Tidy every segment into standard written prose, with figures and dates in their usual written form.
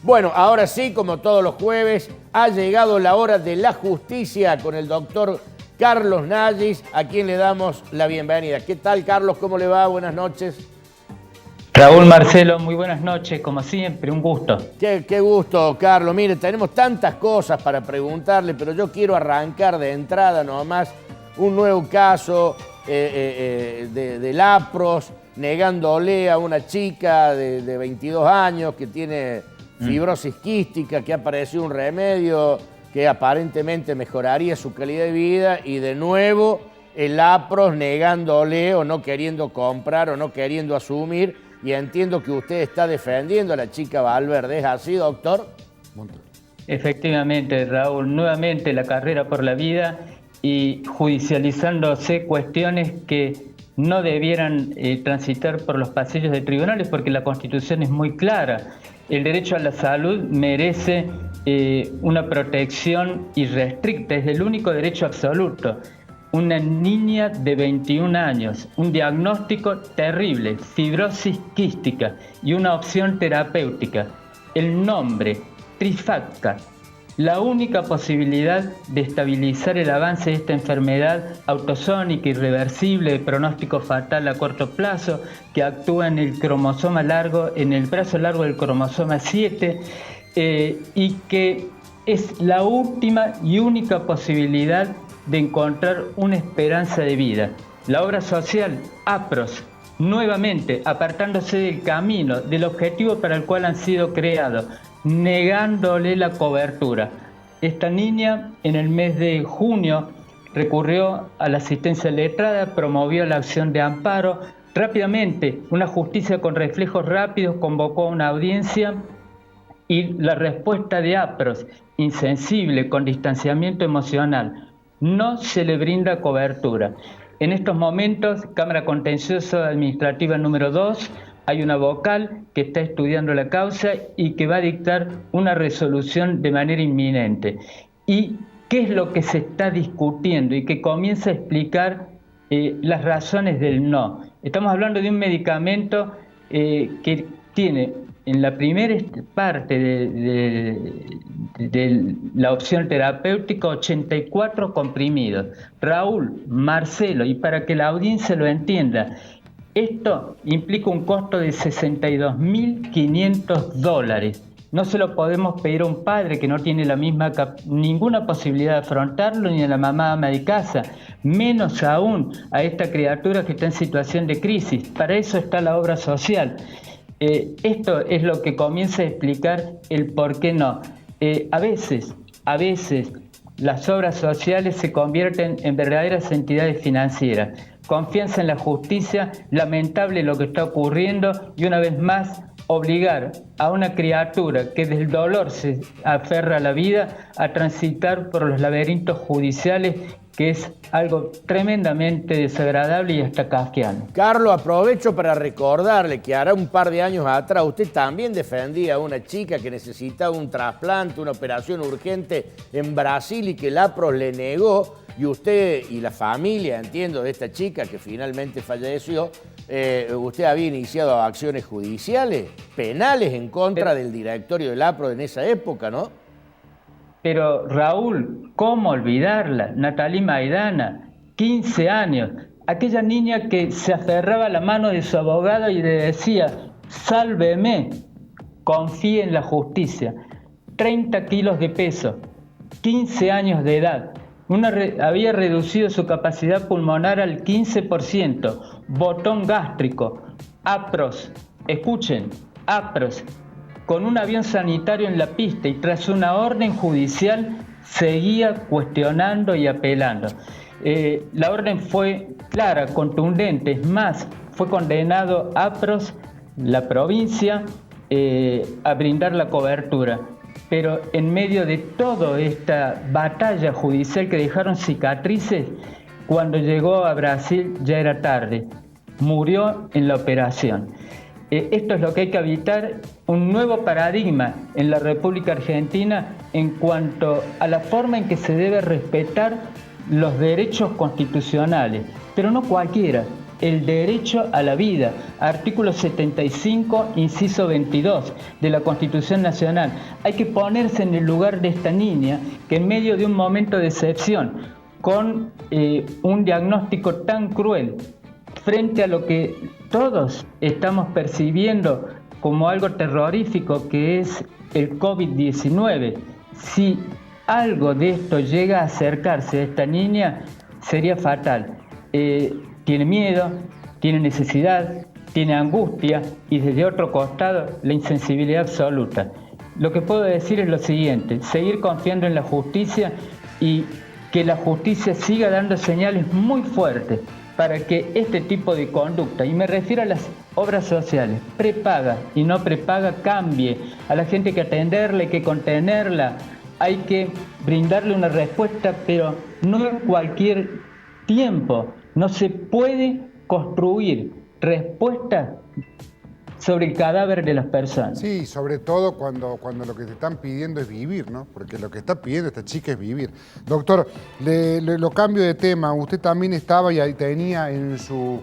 Bueno, ahora sí, como todos los jueves, ha llegado la hora de la justicia con el doctor Carlos Nallis, a quien le damos la bienvenida. ¿Qué tal, Carlos? ¿Cómo le va? Buenas noches. Raúl, Marcelo, muy buenas noches, como siempre, un gusto. Qué gusto, Carlos. Mire, tenemos tantas cosas para preguntarle, pero yo quiero arrancar de entrada nomás un nuevo caso de LAPROS, negándole a una chica de 22 años que tiene fibrosis quística, que ha aparecido un remedio que aparentemente mejoraría su calidad de vida, y de nuevo el LAPROS negándole o no queriendo comprar o no queriendo asumir. Y entiendo que usted está defendiendo a la chica Valverde. ¿Es así, doctor? Efectivamente, Raúl, nuevamente la carrera por la vida y judicializándose cuestiones que no debieran transitar por los pasillos de tribunales, porque la Constitución es muy clara. El derecho a la salud merece una protección irrestricta, es el único derecho absoluto. Una niña de 21 años, un diagnóstico terrible, fibrosis quística y una opción terapéutica. El nombre, Trifacta, la única posibilidad de estabilizar el avance de esta enfermedad autosómica, irreversible, de pronóstico fatal a corto plazo, que actúa en el cromosoma largo, en el brazo largo del cromosoma 7, y que es la última y única posibilidad de encontrar una esperanza de vida. La obra social, APROS, nuevamente apartándose del camino, del objetivo para el cual han sido creados, negándole la cobertura. Esta niña en el mes de junio recurrió a la asistencia letrada, promovió la acción de amparo. Rápidamente, una justicia con reflejos rápidos convocó a una audiencia y la respuesta de APROS, insensible, con distanciamiento emocional, no se le brinda cobertura. En estos momentos, Cámara Contencioso Administrativa número 2, hay una vocal que está estudiando la causa y que va a dictar una resolución de manera inminente. ¿Y qué es lo que se está discutiendo? Y que comienza a explicar las razones del no. Estamos hablando de un medicamento que tiene en la primera parte de la opción terapéutica 84 comprimidos. Raúl, Marcelo, y para que la audiencia lo entienda, esto implica un costo de $62.500. No se lo podemos pedir a un padre que no tiene ninguna posibilidad de afrontarlo, ni a la mamá ama de casa, menos aún a esta criatura que está en situación de crisis. Para eso está la obra social. Esto es lo que comienza a explicar el por qué no. A veces las obras sociales se convierten en verdaderas entidades financieras. Confianza en la justicia, lamentable lo que está ocurriendo, y una vez más obligar a una criatura que del dolor se aferra a la vida a transitar por los laberintos judiciales, que es algo tremendamente desagradable y hasta kafkiano. Carlos, aprovecho para recordarle que hará un par de años atrás usted también defendía a una chica que necesitaba un trasplante, una operación urgente en Brasil, y que el APROS le negó, y usted y la familia, entiendo, de esta chica que finalmente falleció, usted había iniciado acciones judiciales, penales, en contra del directorio del APROS en esa época, ¿no? Pero Raúl, ¿cómo olvidarla? Natalie Maidana, 15 años, aquella niña que se aferraba a la mano de su abogado y le decía, sálveme, confíe en la justicia. 30 kilos de peso, 15 años de edad, había reducido su capacidad pulmonar al 15%, botón gástrico, APROS, escuchen, APROS, con un avión sanitario en la pista, y tras una orden judicial seguía cuestionando y apelando. La orden fue clara, contundente, es más, fue condenado APROS, la provincia, a brindar la cobertura. Pero en medio de toda esta batalla judicial que dejaron cicatrices, cuando llegó a Brasil ya era tarde, murió en la operación. Esto es lo que hay que evitar, un nuevo paradigma en la República Argentina en cuanto a la forma en que se debe respetar los derechos constitucionales, pero no cualquiera, el derecho a la vida, artículo 75, inciso 22 de la Constitución Nacional. Hay que ponerse en el lugar de esta niña que en medio de un momento de excepción, con un diagnóstico tan cruel, frente a lo que todos estamos percibiendo como algo terrorífico que es el COVID-19, si algo de esto llega a acercarse a esta niña, sería fatal. Tiene miedo, tiene necesidad, tiene angustia y desde otro costado la insensibilidad absoluta. Lo que puedo decir es lo siguiente: seguir confiando en la justicia y que la justicia siga dando señales muy fuertes para que este tipo de conducta, y me refiero a las obras sociales, prepaga y no prepaga, cambie. A la gente hay que atenderla, hay que contenerla, hay que brindarle una respuesta, pero no en cualquier tiempo. No se puede construir respuestas sobre el cadáver de las personas. Sí, sobre todo cuando lo que te están pidiendo es vivir, ¿no? Porque lo que está pidiendo esta chica es vivir. Doctor, lo cambio de tema. Usted también estaba y tenía en su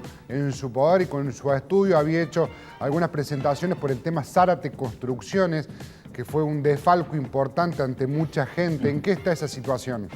poder y con su estudio había hecho algunas presentaciones por el tema Zárate Construcciones, que fue un desfalco importante ante mucha gente. ¿En qué está esa situación?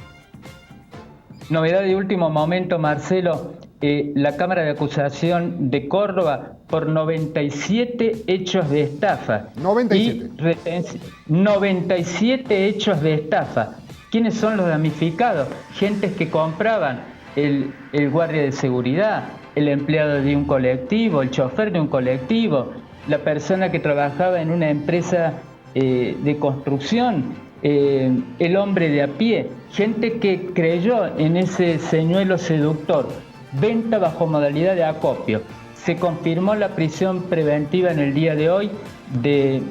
Novedad de último momento, Marcelo. La Cámara de Acusación de Córdoba por 97 hechos de estafa. 97. 97 hechos de estafa. ¿Quiénes son los damnificados? Gentes que compraban el guardia de seguridad, el empleado de un colectivo, el chofer de un colectivo, la persona que trabajaba en una empresa de construcción, el hombre de a pie, gente que creyó en ese señuelo seductor. Venta bajo modalidad de acopio. Se confirmó la prisión preventiva en el día de hoy de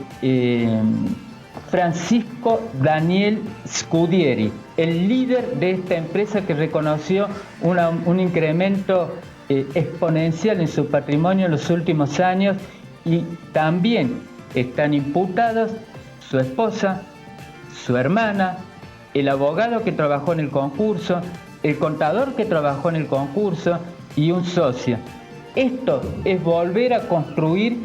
Francisco Daniel Scudieri, el líder de esta empresa que reconoció un incremento exponencial en su patrimonio en los últimos años, y también están imputados su esposa, su hermana, el abogado que trabajó en el concurso, el contador que trabajó en el concurso y un socio. Esto es volver a construir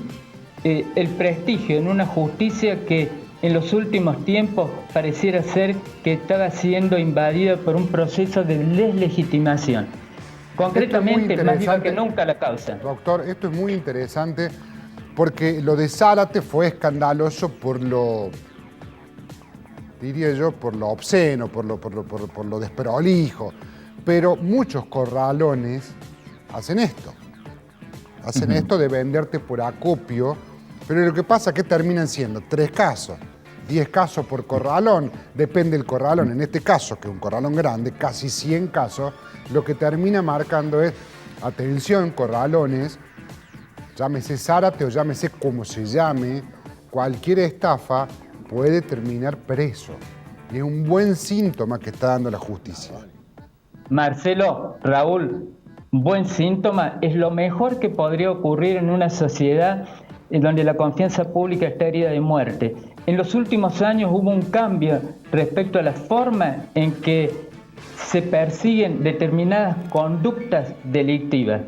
el prestigio en una justicia que en los últimos tiempos pareciera ser que estaba siendo invadida por un proceso de deslegitimación. Concretamente, más viva que nunca la causa. Doctor, esto es muy interesante porque lo de Zárate fue escandaloso por lo, diría yo, por lo obsceno, por lo desprolijo. Pero muchos corralones hacen esto. Hacen esto de venderte por acopio. Pero lo que pasa es que terminan siendo 3 casos, 10 casos por corralón. Depende del corralón. En este caso, que es un corralón grande, casi 100 casos. Lo que termina marcando es, atención, corralones, llámese Zárate o llámese como se llame, cualquier estafa puede terminar preso. Y es un buen síntoma que está dando la justicia. Marcelo, Raúl, buen síntoma, es lo mejor que podría ocurrir en una sociedad en donde la confianza pública está herida de muerte. En los últimos años hubo un cambio respecto a la forma en que se persiguen determinadas conductas delictivas.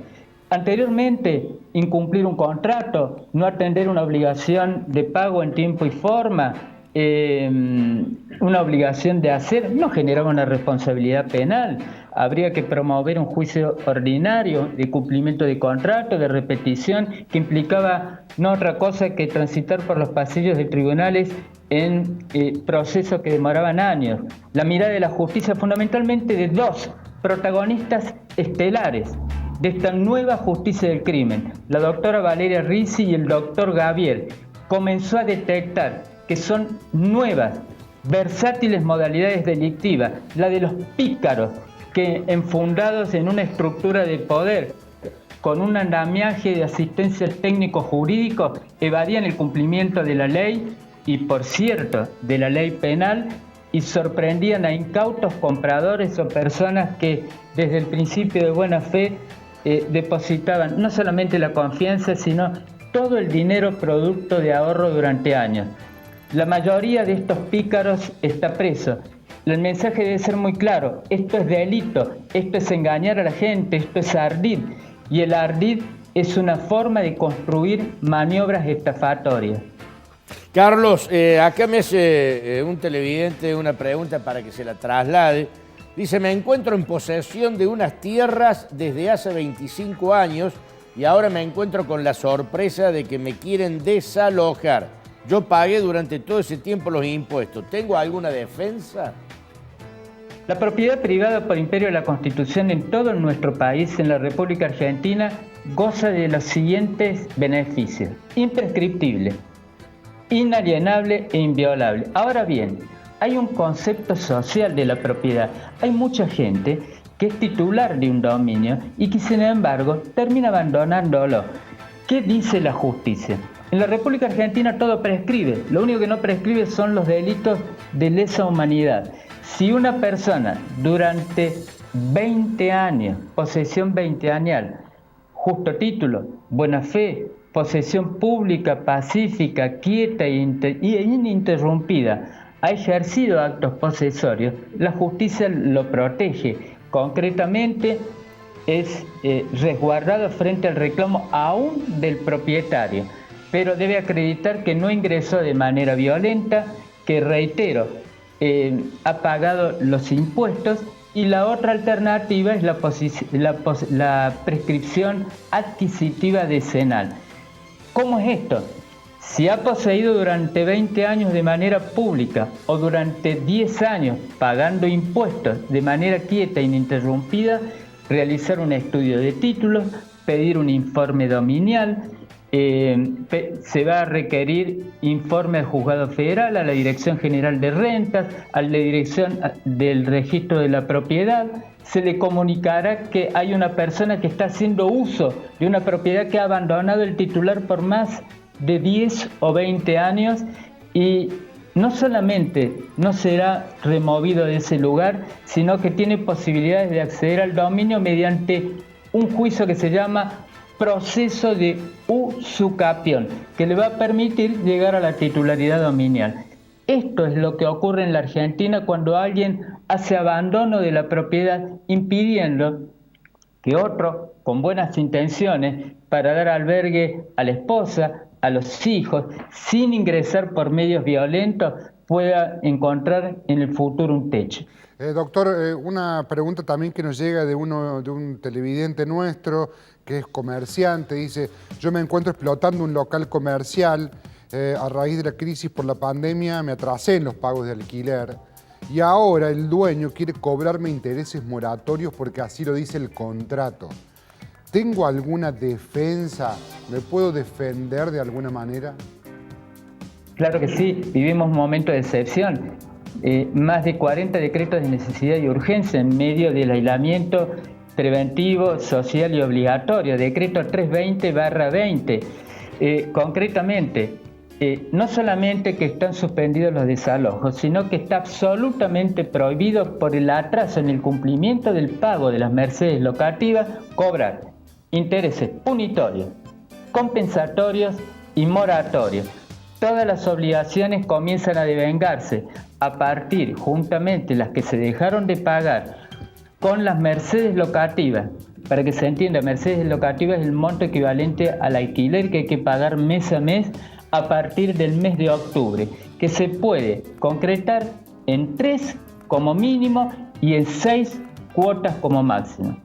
Anteriormente, incumplir un contrato, no atender una obligación de pago en tiempo y forma, una obligación de hacer, no generaba una responsabilidad penal. Habría que promover un juicio ordinario de cumplimiento de contrato, de repetición, que implicaba no otra cosa que transitar por los pasillos de tribunales en procesos que demoraban años. La mirada de la justicia fundamentalmente de 2 protagonistas estelares de esta nueva justicia del crimen, la doctora Valeria Ricci y el doctor Gavier, comenzó a detectar que son nuevas, versátiles modalidades delictivas, la de los pícaros, que enfundados en una estructura de poder, con un andamiaje de asistencia técnico-jurídico, evadían el cumplimiento de la ley y, por cierto, de la ley penal, y sorprendían a incautos compradores o personas que desde el principio de buena fe depositaban no solamente la confianza, sino todo el dinero producto de ahorro durante años. La mayoría de estos pícaros está preso. El mensaje debe ser muy claro: esto es delito, esto es engañar a la gente, esto es ardir. y el ardid es una forma de construir maniobras estafatorias. Carlos, acá me hace un televidente una pregunta para que se la traslade. Dice, me encuentro en posesión de unas tierras desde hace 25 años y ahora me encuentro con la sorpresa de que me quieren desalojar. Yo pagué durante todo ese tiempo los impuestos. ¿Tengo alguna defensa? La propiedad privada por imperio de la Constitución en todo nuestro país, en la República Argentina, goza de los siguientes beneficios. Imprescriptible, inalienable e inviolable. Ahora bien, hay un concepto social de la propiedad. Hay mucha gente que es titular de un dominio y que, sin embargo, termina abandonándolo. ¿Qué dice la justicia? En la República Argentina todo prescribe. Lo único que no prescribe son los delitos de lesa humanidad. Si una persona durante 20 años, posesión 20añal, justo título, buena fe, posesión pública, pacífica, quieta e ininterrumpida, ha ejercido actos posesorios, la justicia lo protege. Concretamente, es resguardado frente al reclamo aún del propietario, pero debe acreditar que no ingresó de manera violenta, que, reitero, ha pagado los impuestos, y la otra alternativa es la prescripción adquisitiva decenal. ¿Cómo es esto? Si ha poseído durante 20 años de manera pública o durante 10 años pagando impuestos de manera quieta e ininterrumpida, realizar un estudio de títulos, pedir un informe dominial, se va a requerir informe al Juzgado Federal, a la Dirección General de Rentas, a la Dirección del Registro de la Propiedad. Se le comunicará que hay una persona que está haciendo uso de una propiedad que ha abandonado el titular por más de 10 o 20 años, y no solamente no será removido de ese lugar, sino que tiene posibilidades de acceder al dominio mediante un juicio que se llama proceso de usucapión, que le va a permitir llegar a la titularidad dominial. Esto es lo que ocurre en la Argentina cuando alguien hace abandono de la propiedad, impidiendo que otro, con buenas intenciones, para dar albergue a la esposa, a los hijos, sin ingresar por medios violentos, pueda encontrar en el futuro un techo. Doctor, una pregunta también que nos llega de un televidente nuestro que es comerciante. Dice, yo me encuentro explotando un local comercial. A raíz de la crisis por la pandemia me atrasé en los pagos de alquiler y ahora el dueño quiere cobrarme intereses moratorios porque así lo dice el contrato. ¿Tengo alguna defensa? ¿Me puedo defender de alguna manera? Claro que sí, vivimos un momento de excepción. Más de 40 decretos de necesidad y urgencia en medio del aislamiento preventivo, social y obligatorio. Decreto 320/20. Concretamente, no solamente que están suspendidos los desalojos, sino que está absolutamente prohibido por el atraso en el cumplimiento del pago de las mercedes locativas cobrar intereses punitorios, compensatorios y moratorios. Todas las obligaciones comienzan a devengarse a partir, juntamente las que se dejaron de pagar, con las mercedes locativas. Para que se entienda, mercedes locativas es el monto equivalente al alquiler que hay que pagar mes a mes a partir del mes de octubre, que se puede concretar en 3 como mínimo y en 6 cuotas como máximo.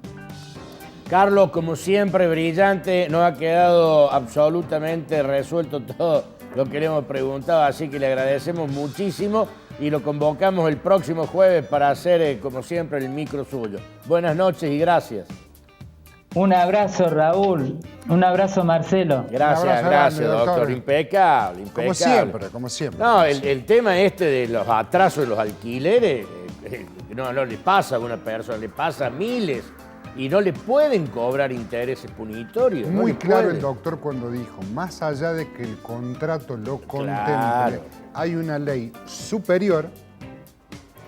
Carlos, como siempre, brillante, nos ha quedado absolutamente resuelto todo lo que le hemos preguntado, así que le agradecemos muchísimo y lo convocamos el próximo jueves para hacer, como siempre, el micro suyo. Buenas noches y gracias. Un abrazo, Raúl. Un abrazo, Marcelo. Gracias, gracias, grande, doctor. Impecable, impecable. Como siempre. No, el tema este de los atrasos de los alquileres, no le pasa a una persona, le pasa a miles. Y no le pueden cobrar intereses punitorios. Muy claro el doctor cuando dijo, más allá de que el contrato lo contemple, claro, hay una ley superior,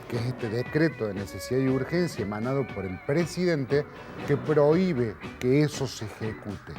que es este decreto de necesidad y urgencia emanado por el presidente, que prohíbe que eso se ejecute.